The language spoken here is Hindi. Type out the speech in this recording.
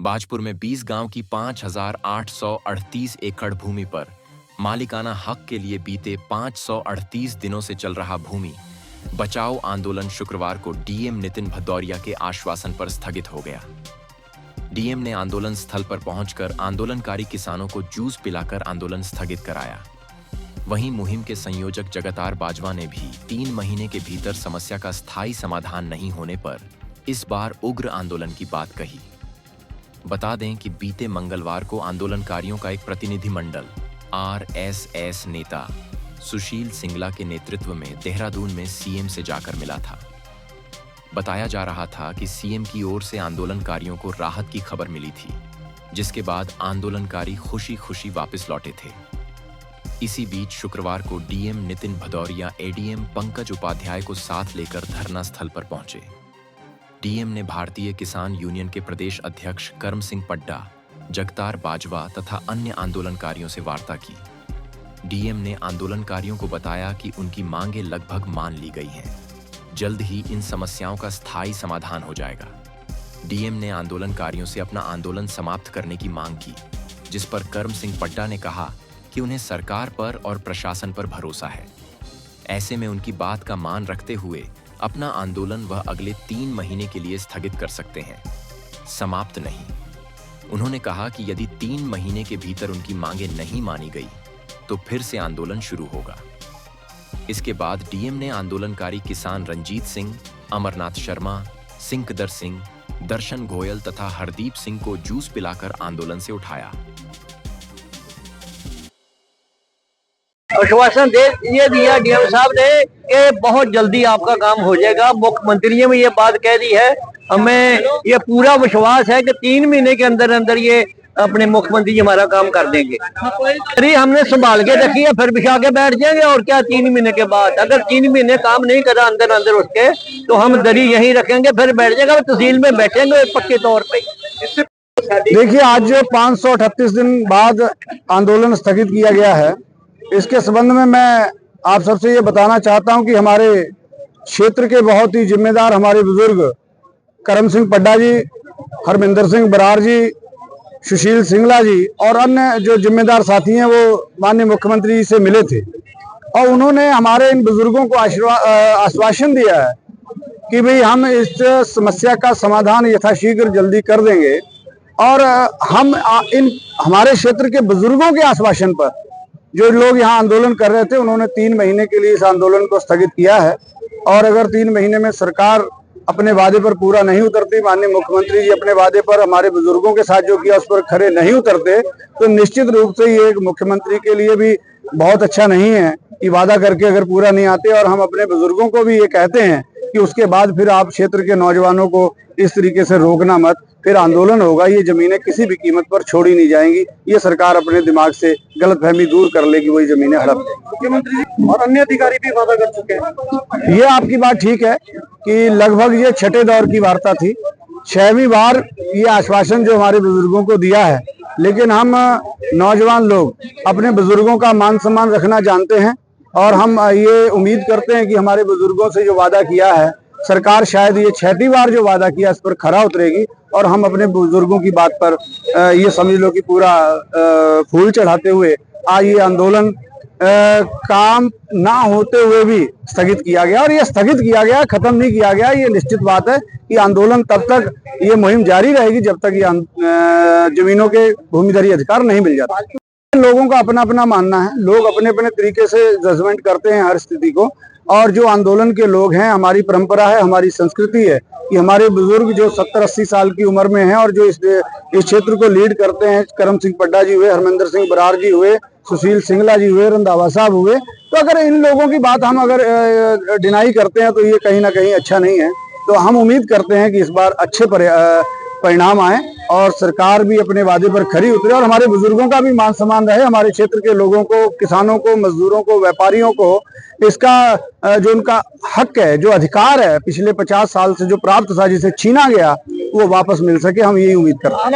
बाजपुर में 20 गांव की 5,838 एकड़ भूमि पर मालिकाना हक के लिए बीते 538 दिनों से चल रहा भूमि बचाओ आंदोलन शुक्रवार को डीएम नितिन भदौरिया के आश्वासन पर स्थगित हो गया। डीएम ने आंदोलन स्थल पर पहुंचकर आंदोलनकारी किसानों को जूस पिलाकर आंदोलन स्थगित कराया। वहीं मुहिम के संयोजक जगतार बाजवा ने भी 3 महीने के भीतर समस्या का स्थायी समाधान नहीं होने पर इस बार उग्र आंदोलन की बात कही। बता दें कि बीते मंगलवार को आंदोलनकारियों का एक प्रतिनिधिमंडल आरएसएस नेता सुशील सिंगला के नेतृत्व में देहरादून में सीएम से जाकर मिला था। बताया जा रहा था कि सीएम की ओर से आंदोलनकारियों को राहत की खबर मिली थी, जिसके बाद आंदोलनकारी खुशी खुशी वापस लौटे थे। इसी बीच शुक्रवार को डीएम नितिन भदौरिया एडीएम पंकज उपाध्याय को साथ लेकर धरना स्थल पर पहुंचे। डीएम ने भारतीय किसान यूनियन के प्रदेश अध्यक्ष करम सिंह पड्डा, जगतार बाजवा तथा अन्य आंदोलनकारियों से वार्ता की। डीएम ने आंदोलनकारियों को बताया कि उनकी मांगें लगभग मान ली गई हैं। जल्द ही इन समस्याओं का स्थायी समाधान हो जाएगा। डीएम ने आंदोलनकारियों से अपना आंदोलन समाप्त करने की मांग की, जिस पर करम सिंह पड्डा ने कहा कि उन्हें सरकार पर और प्रशासन पर भरोसा है। ऐसे में उनकी बात का मान रखते हुए अपना आंदोलन वह अगले 3 महीने के लिए स्थगित कर सकते हैं, समाप्त नहीं। उन्होंने कहा कि यदि 3 महीने के भीतर उनकी मांगें नहीं मानी गई तो फिर से आंदोलन शुरू होगा। इसके बाद डीएम ने आंदोलनकारी किसान रंजीत सिंह, अमरनाथ शर्मा, सिंकदर सिंह, दर्शन गोयल तथा हरदीप सिंह को जूस पिलाकर आंदोलन से उठाया। आश्वासन दे ये दिया डीएम साहब ने कि बहुत जल्दी आपका काम हो जाएगा। मुख्यमंत्री ने ये बात कह दी है। हमें ये पूरा विश्वास है कि 3 महीने के अंदर अंदर ये अपने मुख्यमंत्री हमारा काम कर देंगे। अरे हमने संभाल के रखी है, फिर बिछा के बैठ जाएंगे और क्या। 3 महीने के बाद अगर 3 महीने काम नहीं करा अंदर अंदर उसके, तो हम दरी यहीं रखेंगे, फिर बैठ जाएगा, तहसील में बैठेंगे पक्के तौर पर। देखिए, आज 538 दिन बाद आंदोलन स्थगित किया गया है। इसके संबंध में मैं आप सबसे ये बताना चाहता हूं कि हमारे क्षेत्र के बहुत ही जिम्मेदार हमारे बुजुर्ग करम सिंह पड्डा जी, हरमिंदर सिंह बरार जी, सुशील सिंगला जी और अन्य जो जिम्मेदार साथी हैं वो माननीय मुख्यमंत्री जी से मिले थे और उन्होंने हमारे इन बुजुर्गों को आश्वासन दिया है कि भाई हम इस समस्या का समाधान यथाशीघ्र जल्दी कर देंगे। और हम इन हमारे क्षेत्र के बुजुर्गों के आश्वासन पर जो लोग यहाँ आंदोलन कर रहे थे, उन्होंने 3 महीने के लिए इस आंदोलन को स्थगित किया है। और अगर 3 महीने में सरकार अपने वादे पर पूरा नहीं उतरती, माननीय मुख्यमंत्री जी अपने वादे पर हमारे बुजुर्गों के साथ जो किया उस पर खरे नहीं उतरते, तो निश्चित रूप से ये एक मुख्यमंत्री के लिए भी बहुत अच्छा नहीं है कि वादा करके अगर पूरा नहीं आते। और हम अपने बुजुर्गों को भी ये कहते हैं कि उसके बाद फिर आप क्षेत्र के नौजवानों को इस तरीके से रोकना मत, फिर आंदोलन होगा। ये जमीनें किसी भी कीमत पर छोड़ी नहीं जाएंगी। ये सरकार अपने दिमाग से गलतफहमी दूर कर लेगी, वही जमीनें हड़प देगी। मुख्यमंत्री और अन्य अधिकारी भी वादा कर चुके हैं। ये आपकी बात ठीक है कि लगभग ये 6ठे दौर की वार्ता थी। 6वीं बार ये आश्वासन जो हमारे बुजुर्गों को दिया है, लेकिन हम नौजवान लोग अपने बुजुर्गों का मान सम्मान रखना जानते हैं और हम ये उम्मीद करते हैं कि हमारे बुजुर्गों से जो वादा किया है सरकार शायद ये 6ठी बार जो वादा किया इस पर खरा उतरेगी। और हम अपने बुजुर्गों की बात पर ये समझ लो कि पूरा फूल चढ़ाते हुए आज ये आंदोलन काम ना होते हुए भी स्थगित किया गया। और ये स्थगित किया गया, खत्म नहीं किया गया। ये निश्चित बात है कि आंदोलन तब तक ये मुहिम जारी रहेगी जब तक ये जमीनों के भूमिधरी अधिकार नहीं मिल जाता। लोगों का अपना अपना मानना है, लोग अपने अपने तरीके से जजमेंट करते हैं हर स्थिति को। और जो आंदोलन के लोग हैं, हमारी परंपरा है, हमारी संस्कृति है कि हमारे बुजुर्ग जो 70-80 साल की उम्र में हैं और जो इस क्षेत्र को लीड करते हैं, करम सिंह पड्डा जी हुए, हरमिंदर सिंह बरार जी हुए, सुशील सिंगला जी हुए, रंधावा साहब हुए, तो अगर इन लोगों की बात हम अगर डिनाई करते हैं तो ये कहीं ना कहीं अच्छा नहीं है। तो हम उम्मीद करते हैं कि इस बार अच्छे परिणाम आए और सरकार भी अपने वादे पर खरी उतरे और हमारे बुजुर्गों का भी मान सम्मान रहे। हमारे क्षेत्र के लोगों को, किसानों को, मजदूरों को, व्यापारियों को इसका जो उनका हक है, जो अधिकार है पिछले 50 साल से जो प्राप्त था, जिसे छीना गया, वो वापस मिल सके। हम यही उम्मीद करते हैं।